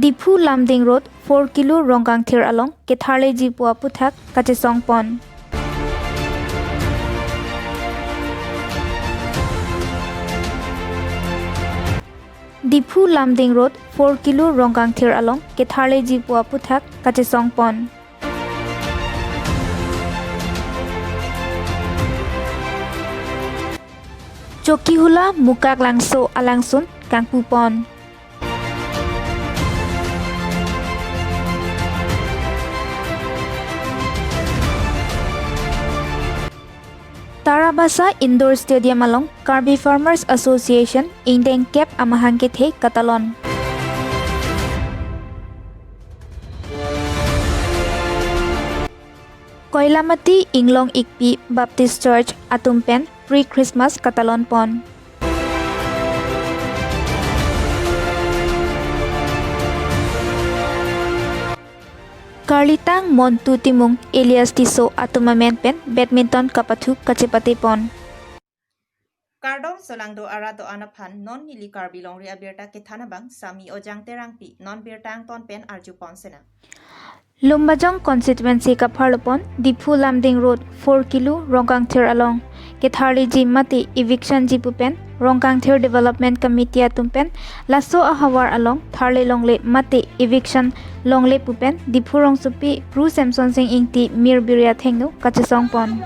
Dipu Lamding Road 4 kilo Ronggang Thir along Ketharle Jipua Puthak Kachesong Pon. Dipu Lamding Road 4 kilo Ronggang Thir along Ketharle Jipua Puthak Kachesong Pon. Chokihula Mukak Langso Alangsun Kangpu Pon. Tarabasa Indoor Stadium along Karbi Farmers Association Indeng Kep Amahangkethe Katalon. Koilamati Inglong Ikpi Baptist Church Atumpen Pre-Christmas Katalon Pon. Karlitang Montu Timung Elias Tiso Atumamen Pen Badminton Kapathu Kachepati Pon. Kardong solangdo arato anapan non nili Karbi Longri Abirta Kethanabang Sami Ojang Terangpi non Birtang Ton Pen Arju Ponsena. Lumbajong constituency Kapharlopon Dipu Lamding Road 4 kilo Ronggang Thir along Ketharle Ji Mati Eviction Jipupen Ronggang Thir Development Committee Atumpen Lasso Ahawar along Tharle Longle Mati Eviction Longle Pupen Dipu Rong Supi Pru Samson Singh Ingti Mir Biria Thengnu Kachesong Pon.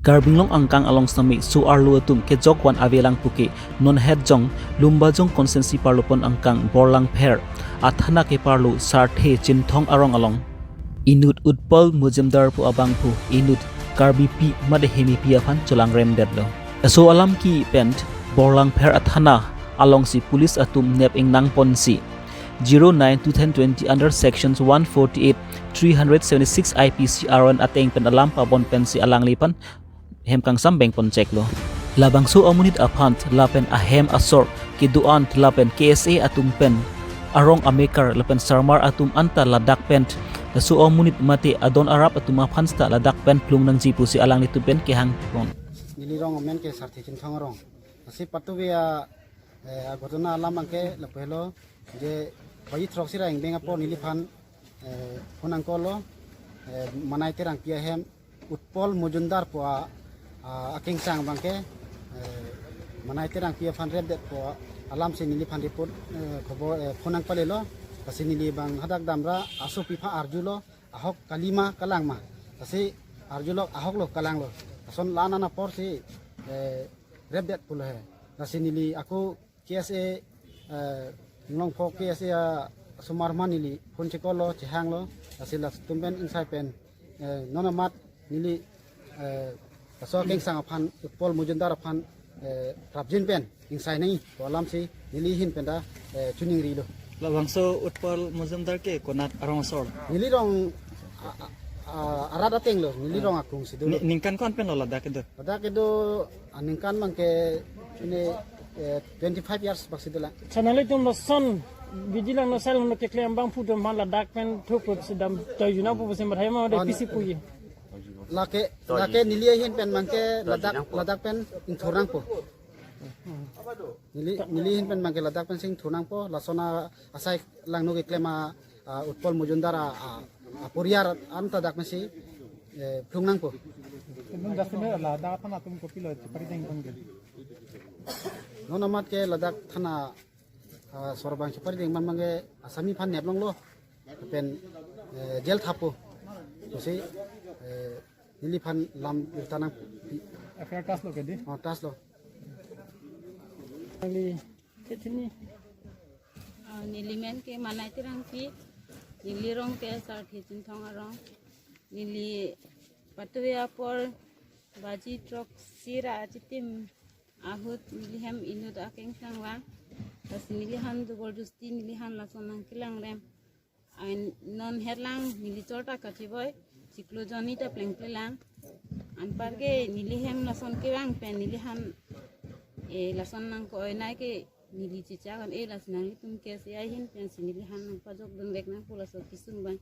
Garbinglong angkang along sami su arluatum ke jokwan avelang puke non headjong lumbajong konsensi parlopon angkang borlang pher athana ke parlu sarthe chinthong arong along inut utpol mujamdar pu abang pu inut karbi pi made hemi pi afan cholang rem dedlo so alam ki pent borlang pher athana along si police atum nep ing nang ponsi 09 to 1020 under sections 148 376 IPC aron ateng pen alam pa bon pensi alang lipan hem kang sambeng pon ceklo labang su amunit aphant lapen ahem asor kiduan lapen KSA atum pen arong amekar lapen sarmar atum anta ladak pent su amunit mati adon arab atum aphansta ladak pen plung nang jipu si alang litu pen kehang pon nilirong men ke sarthi chin thongrong asi patubia agotona lamang ke lapelo je bayi throk sira ing benga po niliphan phonang kolo manai terang pia hem utpol mujundar po aking sang bangke manai terang pia fan red po alam se niliphan report khobo phonang palelo kasi nili bang hadak damra asu pipa arjulo ahok kalima kalangma kasi arjulo ahok lo kalang lo son lana na por si red pulo he kasi nili aku KSA nong pho KSA sumarman nili phun chekolo chehang lo kasi la tumben inside pen nonamat nili so keng sang aphan pol mujundar aphan rabjin pen inside nei alam si nili hin penda chuning ri lo labang so utpol mujamdar ke konat arong sor nili rong arada teng lo nili rong akung sidu ningkan kon pen lo ladak do ningkan mangke ini 25 years baksidula chanale tum lo son vigilang no sel no ke klem bang fu dum la dak pen thukut sidam toyuna pu sem bathai de pisi puyi lake nilia hin pen mangke ladak pen ing thorang po nili hin pen mangke ladak pen sing thorang po lasona asai langno ke klema utpol mujundara apuriar anta dak mesi phungnang po dum dasme la da thana tum ko pilo pari deng bangge nonamat ke ladak thana sorbang chapari deng mangge asami phan neblong lo pen jel thapo tosi nili phan lam tanang affair tas lo ke di tas lo ali ketini nilimen ke manai tirang pi nilirong ke sarthi chinthong arong nili patuya por Baji trok sira acitim ahut nilihem inut akeng sangwang. Tas nilihan dubordusti nilihan lasonang kilang rem. Ain non herlang nilichorta kachiboy. Ciklo joni ta pleng plelang. Anparge nilihem lason kilang pen nilihan lason nang ko oinai ke nili cicakan las nang litum kes yahin pen sinilihan nang pajok don wek nang pula so kisung bang.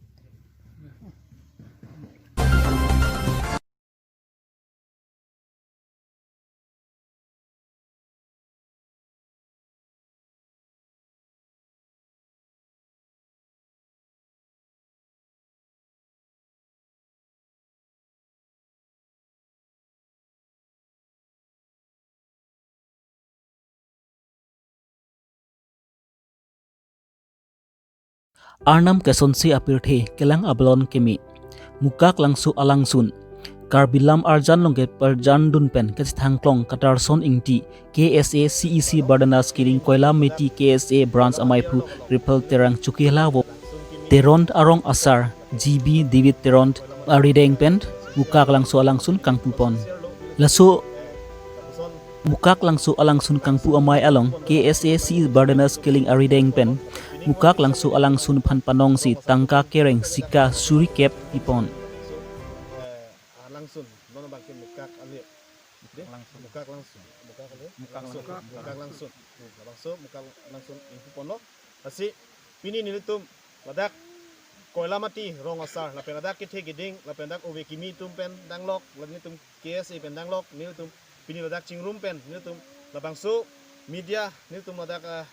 Arnam kesonsi apirthe kelang ablon kemi mukak langsu alangsun karbilam arjan longke perjan dun pen ke thangklong katarson ingti KSA CEC Bardanas kiring koila meti KSA branch amaipu ripple terang chukila wo teront arong asar GB David teront arideng pen mukak langsu alangsun kangpupon lasu mukak langsu alangsun kangpu amai along KSA CEC Bardanas kiling arideng pen mukak langsu alangsun phan panong si tangka kereng sika suri kep ipon langsung nono bangke mukak ali langsung mukak langsung mukak langsung info pono asi pini nilitum ladak koila mati rong asar la penadak ke thegiding la penadak obe kimi tum pen danglok la nitum KSA pen danglok nilitum pini ladak chingrum pen nilitum la bangso media nilitum ladak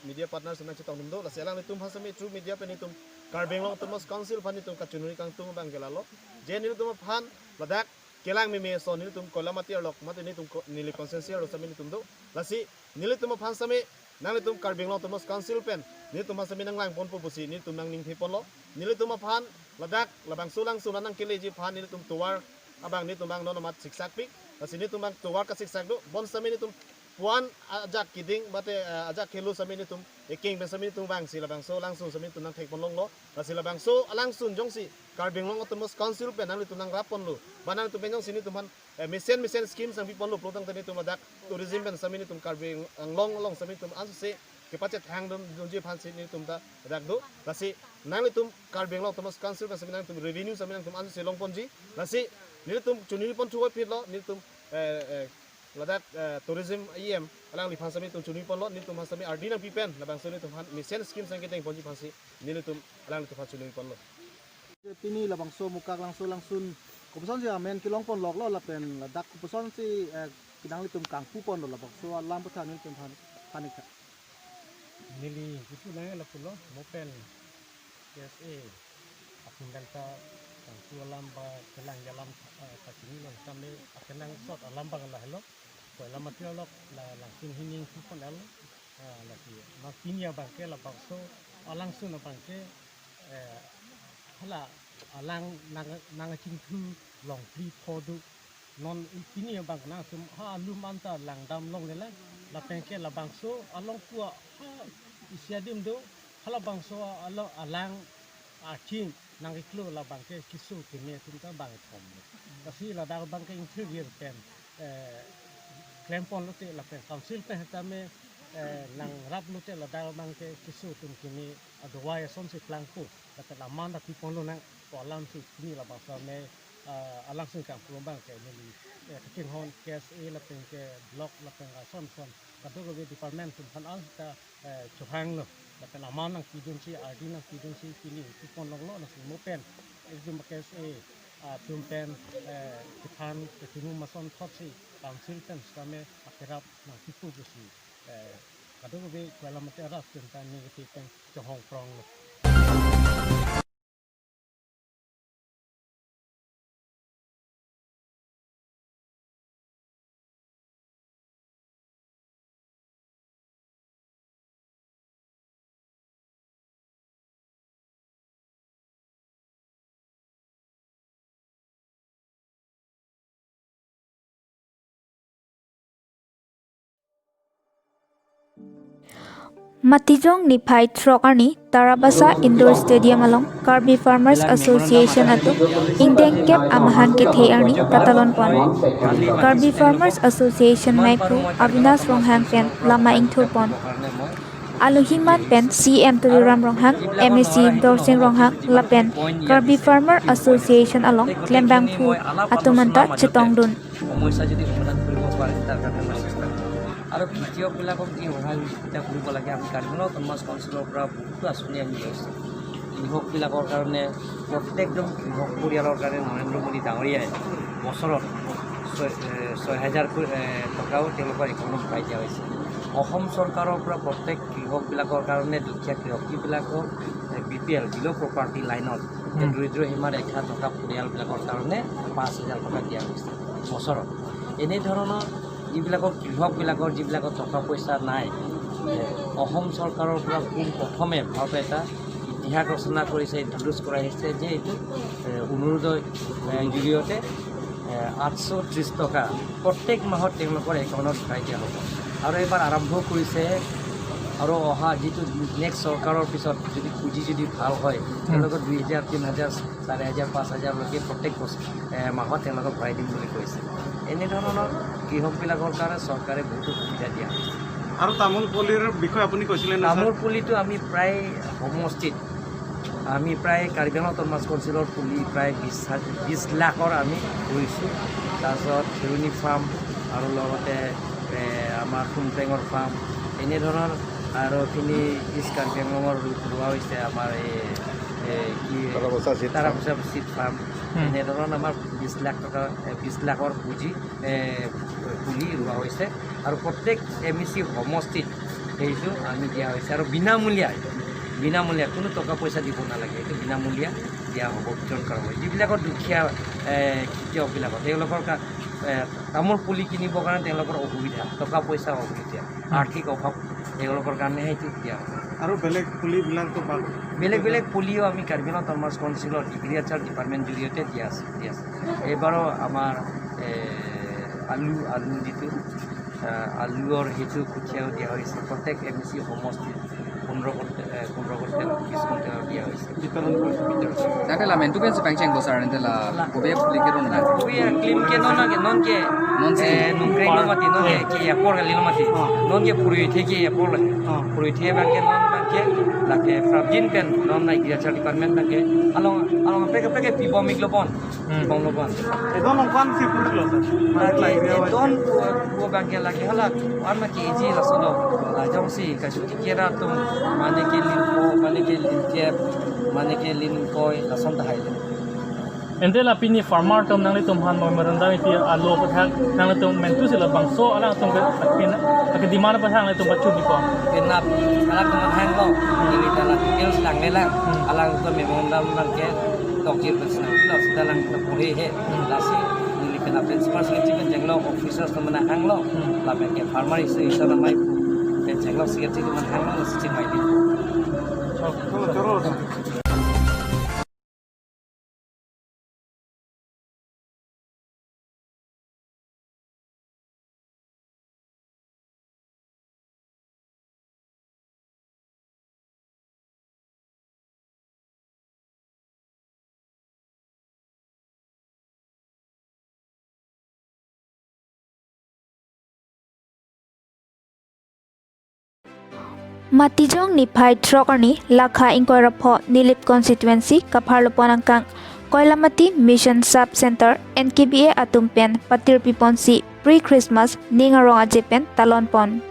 media partner sama citong dum do la selang nilitum hasame true media pen nilitum Karbi Longri Abirta council fan nilitum kachunuri kang tung bang gelalo je nilitum fan ladak kelang me so nilitum koila mati lok mati nilitum nili konsensial ro sami nilitum do lasi nilitum fan same nang nilitum Karbi Longri Abirta council pen nilitum sami nang lang pon pusi nilitum nang ning thipon lo nilitum fan ladak labang sulang sulanang keleji fan nilitum tuwar abang nilitum bang nono mat siksak pik lasi nilitum bang tuwar ka siksak do bon sami nilitum puan ajak kiding bate ajak kelu sami nilitum eking ben sami nilitum bang sila bang so langsung sami nilitum nang thekpon long lo lasi labang so langsung jong si Karbi Longri Abirta council pen nang nilitum nang rapon lo banang tu penjong sini tuman mesen scheme sang pipon lo protang tani tum ladak tourism pen sami nilitum Karbi long sami nilitum ansu se kepacet hang dum jonji phan sini tum ta dak do lasi nang nilitum Karbi Longri Abirta council pen sami nang tum revenue sami nang tum ansu se long ponji lasi nilitum chuni pon chuwa pit lo nilitum ladak tourism IM alang li phan sami tum chuni pon lo nilitum sami RD nang pipen labang sini tum mesen scheme sang keteng ponji phansi nilitum alang li tum chuni pon lo Tini labang so mukak langsun kupuson si amen kilong pon lok lo lapen ladak kupuson si kidang litum kangpu pon lo labang so alam putan nilitum panik Nili itu nang la pulo mopen KSA apun dalta kang tu lamba kelang jalam kacini lo kami akenang sot lamba lah hello ko lama tiolok la langsung hining kupon dal lagi makinya bangke la bangso langsung na bangke hala alang nang cingtu long pri podu non ini bang na sum ha lum anta lang dam long le la pengke la bangso along kuwa isiadim do hala bangso alang aching nang iklo la bangke kisu kini tunta bang thom tapi la dar bangke interview pen klempon lote la pen council pe tame nang rap lote la dar bangke kisu tum kini adwaya son se plangpo la la manda pipon lo nang alam si ni la bangsa me alang sing kang pumbang ke ni king hon KSA la pen ke block la pen son kadu go department pan al ta chuhang lo la pen aman nang kidun si RD nang kidun si kini pipon long lo na si mo pen exum KSA tum pen kitan ketinu mason thot si council pen stame akerap nang pipu si kadu go kala mate araf pen ni pen chuhong prong lo Matijong ni Phai Trokarni Tarabasa Indoor Stadium along Karbi Farmers Association ato Indeng Kep Amahan Kethe Arni Katalon Pon Karbi Farmers Association Maipu Avinas Ronghang Pen Lama Ingthur Pon Aluhiman Pen CM Tuliram Ronghang MSC Dorsing Ronghang Lapen Karbi Farmer Association along Klembang Phu Atumanta Chitongdun আৰু কৃষকবিলাকক যি সহায় সুবিধা কৰিব লাগে আমি কাৰ্বিলং সমাজ কাউন্সিলৰ পৰা বহুতো আঁচনি আনি লৈছোঁ কৃষকবিলাকৰ কাৰণে প্ৰত্যেকজন কৃষক পৰিয়ালৰ কাৰণে নৰেন্দ্ৰ মোদী ডাঙৰীয়াই বছৰত 6,000 টকাও তেওঁলোকৰ একাউণ্টত পাই দিয়া হৈছে অসম চৰকাৰৰ পৰা প্ৰত্যেক কৃষকবিলাকৰ কাৰণে দুখীয়া কৃষকবিলাকক BPL বিল' প্ৰপাৰ্টি লাইনত দৰিদ্ৰ সীমাৰ ৰেখা থকা পৰিয়ালবিলাকৰ কাৰণে 5,000 টকা দিয়া হৈছে বছৰত এনেধৰণৰ যিবিলাকৰ কৃষকবিলাকৰ যিবিলাকৰ টকা পইচা নাই অসম চৰকাৰৰ পৰা প্ৰথমে ভাৰতে এটা ইতিহাস ৰচনা কৰিছে ইণ্ট্ৰডিউচ কৰাইছে যে এইটো অনুৰোধৰ জৰিয়তে 830 টকা প্ৰত্যেক মাহত তেওঁলোকৰ একাউণ্টত ভৰাই দিয়া হ'ব আৰু এবাৰ আৰম্ভ কৰিছে আৰু অহা যিটো নেক্সট চৰকাৰৰ পিছত যদি পুঁজি যদি ভাল হয় তেওঁলোকৰ 2,000 3,000 4,000 5,000 লৈকে প্ৰত্যেক মাহত তেওঁলোকক ভৰাই দিম বুলি কৈছে এনেধৰণৰ কৃষকবিলাকৰ কাৰণে চৰকাৰে বহুতো সুবিধা দিয়া হৈছে আৰু তামোল পুলিৰ বিষয়ে আপুনি কৈছিলে না তামোল পুলিটো আমি প্ৰায় সমষ্টিত আমি প্ৰায় কাৰ্বি আংলং সমাজ কাউন্সিলৰ পুলি প্ৰায় 20 লাখৰ আমি কৰিছোঁ তাৰপিছত খেৰুনি ফাৰ্ম আৰু লগতে আমাৰ ফুমটেঙৰ ফাৰ্ম এনেধৰণৰ আৰু খিনি ইষ্ট কাৰ্বি আংলঙৰ ৰোৱা হৈছে আমাৰ তাৰপিছত চিট ফাৰ্ম এনেধৰণৰ আমাৰ 20 লাখ টকা 20 লাখৰ পুঁজি পুলি ৰোৱা হৈছে আৰু প্ৰত্যেক MSC সমষ্টিত সেইটো আমি দিয়া হৈছে আৰু বিনামূলীয়া কোনো টকা পইচা দিব নালাগে এইটো বিনামূলীয়া দিয়া হ'ব বিতৰণ কৰা হ'ব যিবিলাকৰ দুখীয়া খেতিয়কবিলাকৰ তেওঁলোকৰ তামোল পুলি কিনিবৰ কাৰণে তেওঁলোকৰ অসুবিধা টকা পইচা অসুবিধা আৰ্থিক অভাৱ তেওঁলোকৰ কাৰণে সেইটো দিয়া হ'ব আৰু বেলেগ পুলিবিলাকতো বেলেগ পুলিও আমি কাৰ্বি আংলং সমাজ কাউন্সিলৰ এগ্ৰিকালচাৰ ডিপাৰ্টমেণ্ট জৰিয়তে দিয়া আছে এইবাৰো আমাৰ আলু যিটো আলুৰ সেইটো কঠীয়াও দিয়া হৈছে প্ৰত্যেক MSC সমষ্টিত 15 কুইণ্টেল 20 কুইণ্টেল দিয়া হৈছে Nanti lah mentu kan sepanjang besar nanti lah kobe beli kira nana. Klim ke non ke nungkreng no mati non ke ya por kali no mati non ke puri the ke ya por puri the bang ke non bang ke la ke frabjin pen non na agriculture department bang ke along peke pibo miklopon edon longkan si pulo don wo bang ke la ke hala arma ke ji la sono la jong si ka su kira tum mane ke lin ke mane ke lin koi la som da hai Ente la pini farmer tom nang tum han mo merenda iti alo pathang nang tum mentu sila bangso ala tum ke di mana pathang tum bacu di ko kenap ala tum hang lo ini dala kel lang lela ala tum memang dam bang ke dokjir besna lo sedalang puri he lasi ini kenap principal secretary jenglo officers tum na hang lo la ke farmer is isana mai ke jenglo secretary tum hang lo sicin mai di Matijong ni Phai Trokarni Lakha Inkoirapho Nilip Constituency Kapharlopon Angkang Koilamati Mission Sub Center NKBA Atumpen Patir Piponsi Pre-Christmas Ningarong Ajepen Talonpon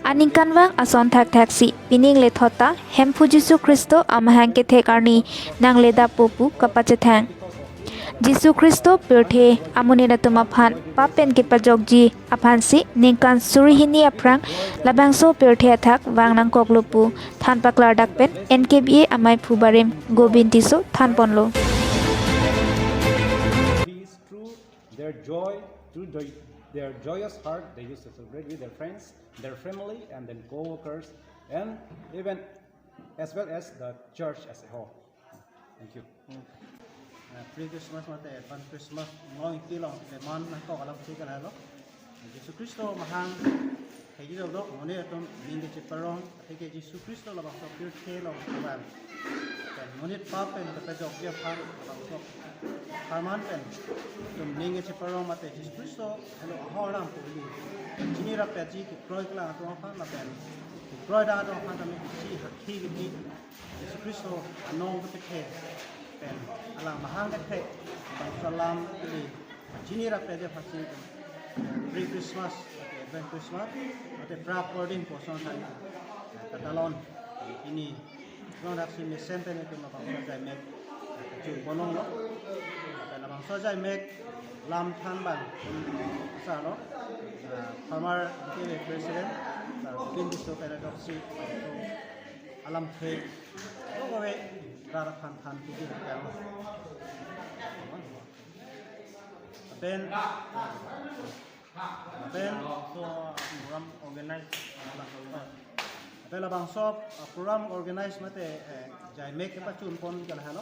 Aningkanwang Ason Thak Thaksi Pining Lethota Hempu Jisu Kristo Amahang Kethekarni Nang Leda Popu Kapachethang Jisu Kristo Pirthe Amunina Tumaphan Papen Kipajokji Aphansi Ningkan Surihini Aprang Labangso Pirthe Athak Wangnang Koklupu Than Paklar Dakpen NKBA Amai Phubarim Gobintiso Than Ponlo Through their joy, through their joyous heart, they used to celebrate with their friends, their family, and then co-workers, and even as well as the church as a whole. Thank you. Pre-Christmas mate pan Christmas ngong kilong le man ko alam si kan halo. Yesus Kristo mahang kaji dok mone atom ning ke parong ke Yesus Kristus la bangsa pure ke lo ban pen mone pa pen ke jok dia phan bangsa Harman pen tum ning ke parong mate Yesus Kristus hello horam ko li jini ra pe ji ke kroi kla to phan la pen kroi da to phan tam ji hakhi ki Yesus Kristus anong ke pen alang mahang ke bangsa lam li jini ra pe je phasin Merry Christmas, Advent Christmas, atau pra-boarding po sa tayo katalon ini nong daksi mesenten itu labang sojai mek kecil bolong lo, dan labang sojai mek lam than bang sa lo, former president, bin disto paradoxi atau alam khe, lo gawe rara than tuju kalau Ben so program organize labang so program organize mate jai make pa chun pon kala halo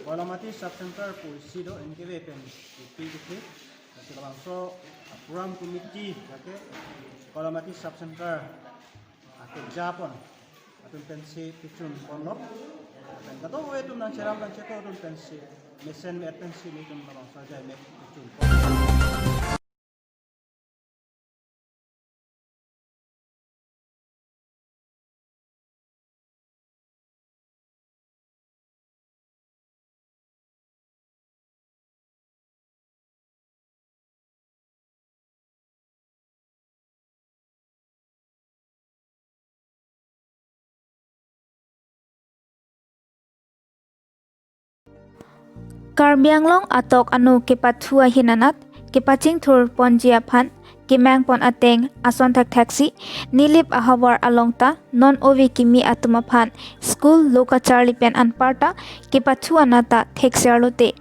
wala mati sub center pu sido engage pen pi labang so program committee ake wala mati sub center ake japon atun pensi pichun ponlop dan kato we tum nang seram kan cheko tum pensi mesen me pensi ni tum labang so jai make pichun Karbi Anglong atok anu kepathua hinanat kepaching thur ponjia phan kimang pon ateng ason thak thaksi nilip ahawar alongta non ovi kimi atuma phan school loka charli pen anparta kepathua nata thekserlote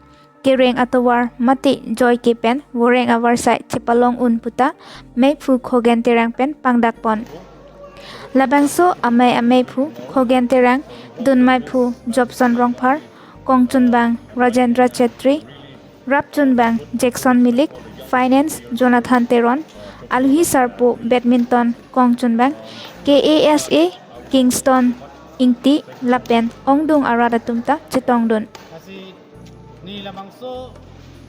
kereng atowar mati joy ke pen woreng awar sai chipalong unputa meipu khogen terang pen pangdak pon labangso amai phu khogen terang dunmai phu jobson rongphar Kongchun Bang Rajendra Chetri, Rapchun Bang Jackson Milik, Finance Jonathan Teron, Alhi Sarpo Badminton Kongchun Bang, KASA Kingston Ingti Lapen Ongdung Arada Tumta Chitongdun. Kasi ni labangso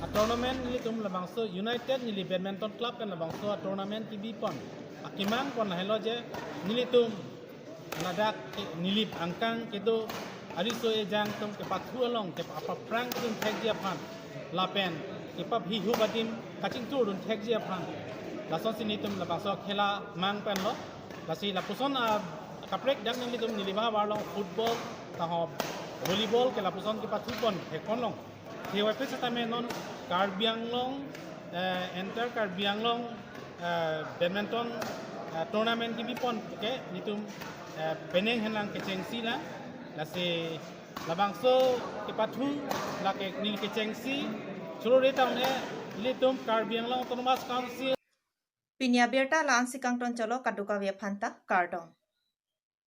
a tournament ni tum labangso United ni Badminton Club kan labangso a tournament TV pon. Akimang pon hello je ni tum nadak nilip angkang kedo Ariso ejang tum ke pathu along ke apa prang tum thekjia phan lapen ke pap hi hu badim kaching tur dun thekjia phan lason sini tum labangso khela mang pen lo lasi lapuson a kaprek dak ni tum niliba warlong football taho volleyball ke lapuson ke pathu pon hekon long he wa pesa tame non Karbi Anglong enter Karbi Anglong badminton tournament TV pon ke nitum peneng henlang ke chengsi la lasi labangso kepathu lake nil kecengsi chulore taune litum Karbi Anglong Autonomous Council Pinya Abirta laan sikang ton cholo kaduka via phanta kardong